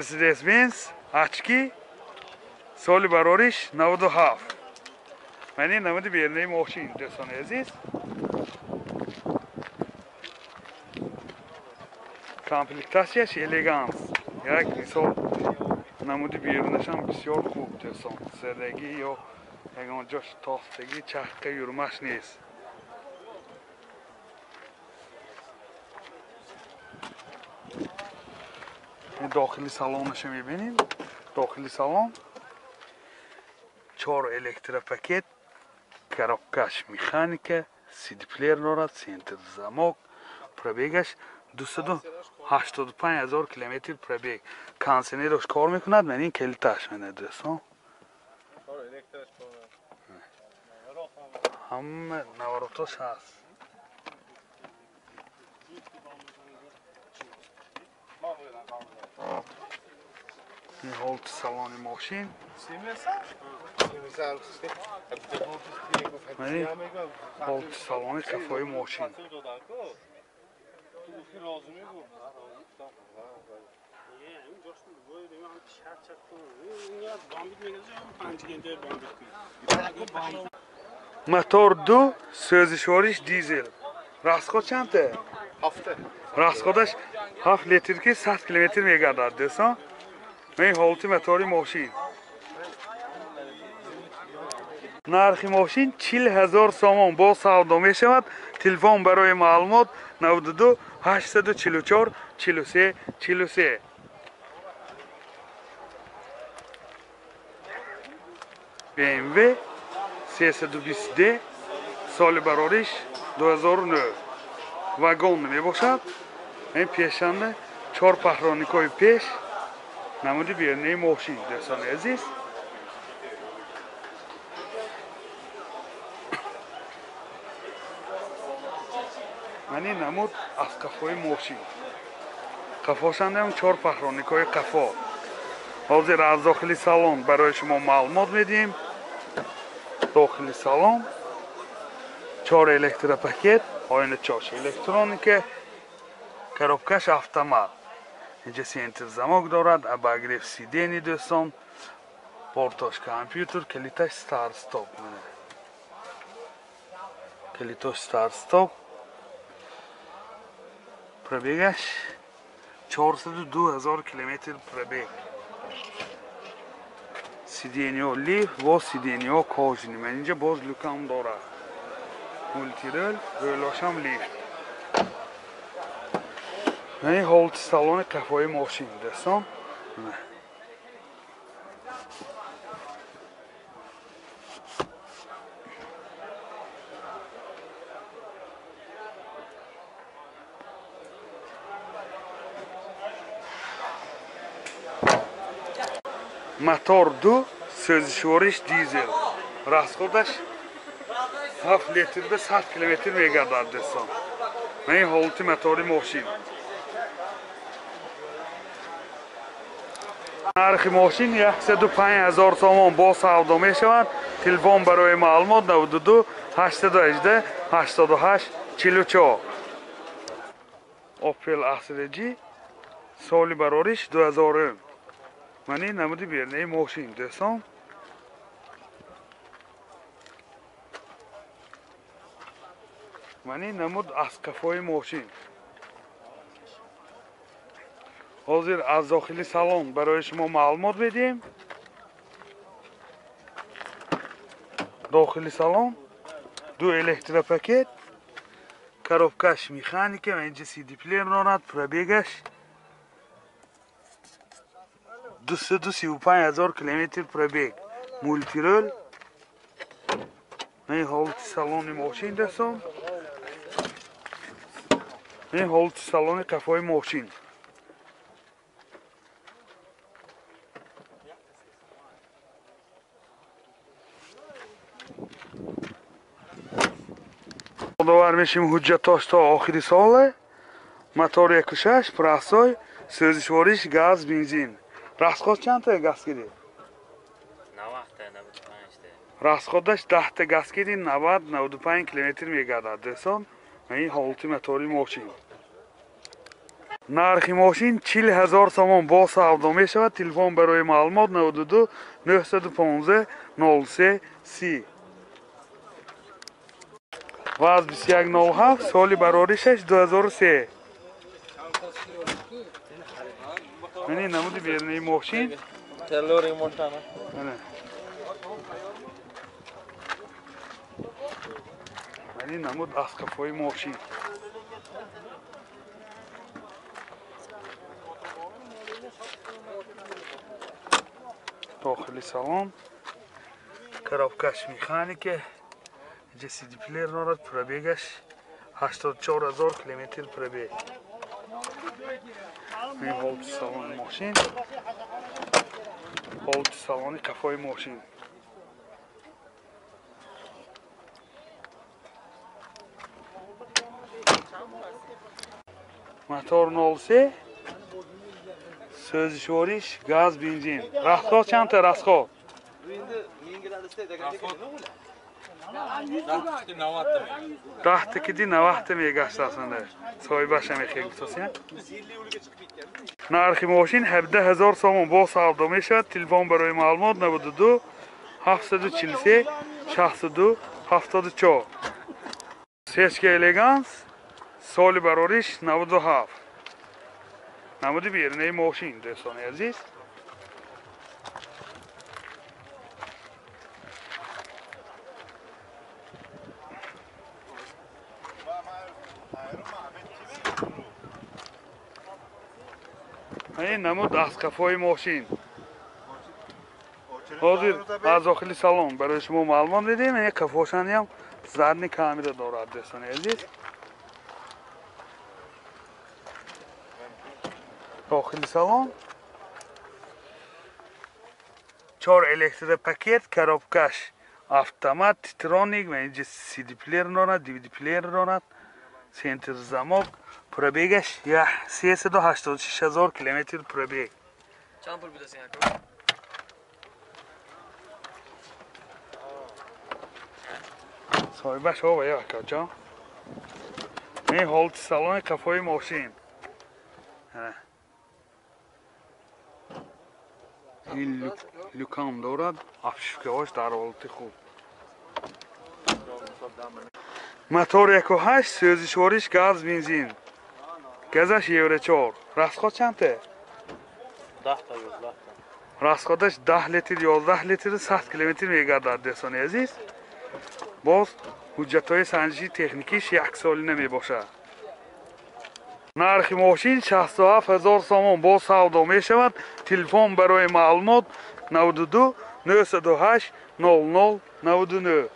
Mercedes-Benz очки соли барориш 97. Мани намуди бернаи мошин дӯстони азиз. Комплектасияш элеганс. Як мисол намуди берунашам бисёр хуб дӯстон. Зардагӣ ё ягон ҷош тостагӣ чахка юрмаш нест. داخلی سالنش میبینید. داخلی سالن 4 الکتروپاکت، коробкаш механика, CD плеер دارد، سنتر замок. пробегаш 285,000 километр пробег. кондиционерش کار میکند. من این کلیتش میده دوستان. همه نواراتش هست. این هولت سالن ماشین. این هولت سالن کفای ماشین. موتور 2 سوزشوارش دیزل. расход چنده؟ 7. расходش 7 لیتر که 100 کیلومتر میگردد دوستان. این هولت موتور ماشین. نرخ ماشین 40,000 سوم با سودا می شود. تلفن برای معلومات 92 844 43 43. BMW 320D سال برارش 2009 واگن می باشد. این پیشنده 4 پهرانیکای پیش نمودی بیرنه ماشین دوستان عزیز. من این نمود از کفای ماشین. کفاشنده هم 4 پهرانیکای کفا. حاضر از داخلی سالن برای شما معلومات میدیم. داخلی سالن 4 الکتروپاکت، آینه چاش الکترونیک، коробкаш автомат. اینجا سنتر замок دارد. اباگریف سیدینی دوستان. پورتاش کامپیوتر. کلیتاش ستار استاپ. کلیتاش ستار استاپ. пробегаш 402,000 километр пробег. сиденьё лифт ва сиденьё кожаный. Мен инҷа боз люкам дорад. мультирол, рӯлашам лифт. این هولت سالن کفای ماشین دوستان. موتور 2 سوزشوارش دیزل. расходаш 7 لیتر به 100 کیلومتر میگردد دوستان. این هولت موتور ماشین. نرخ ماشین 105,000 سوم با سودا می شود. تلفن برای معلومات 92 818 88 44. اوپل اسرجی سال برارش 2000. من این نمودی بیرنه ماشین دوستان. من این نمود از کفای ماشین. حاضر از داخلی سالن برای شما معلومات میدیم. داخلی سالن 2 الکتروپاکت، коробкаш механика و اینجا CD плеер دارد. пробегаш 235,000 کیلومتر пробег. مولتیرول. این هولت سالن ماشین دوستان. این هولت سالن کفای ماشین. داور میشیم حجتاش تا آخری ساله. موتور 1.6 پراسای سوزشوارش گاز بنزین. расход چند تا گاز گیری؟ 90 تا 95 تا. расходش 10 تا گاز گیری 90 95 کیلومتر میگردد دوستان. این هولت موتور ماشین. нархи мошин 40,000 сомон бо савдо мешавад. Телефон барои маълумот 92 915 03 30. ваз 2107 соли барори 6 2003. Мени намуди бернаи мошин. Мени намуд асқафои мошин. داخل салон коробкаш механики جسیدی پلیر نارد پرابیگش 84,000 کیلومتر پرابیگ این هولت سالن ماشین هولت سالن کفای ماشین موتور 03 سوزشوریش گاز بنزین راسخو چند تا راسخو داختی 90 میگشت aslında soy başa mekhe gitsin narxi moshin 17000 somon bo savdo meshad telefon baroy ma'lumot 92 743 62 74 Seçki elegans soli barorish 97 namudi birney moshin do'ston aziz این نمود دستکفای ماشین حاضر از داخل سالن برای شما معلومات میدیم این کفاشانی هم زرنی کامل دارد دوستان عزیز داخل سالن 4 الکتریک پاکت коробкаш автомат титроник و اینجا سی دی پلیر دارد دیویدی پلیر دارد سنتر زماک پرابیگش 386,000 کیلومتر پرابیگ چند پول بیدست این اکا؟ صاحبش ها باید اکا جا این هولت سالن کفای ماشین این لوکان دارد افشفکه هاش در حالت خوب موتور 1.8 سوزشوریش گاز بنزین گازش یورو 4 راسخوت چنده؟ 10 تا 11 تا راسخوتش 10 لیتر 11 لیتر 100 کیلومتر میگردد دوستان عزیز باز حجت‌های سنجشی تکنیکیش 1 سالی نمیباشد нархи мошин 67000 сомон бо савдо мешавад телефон барои маълумот 92 928 00 99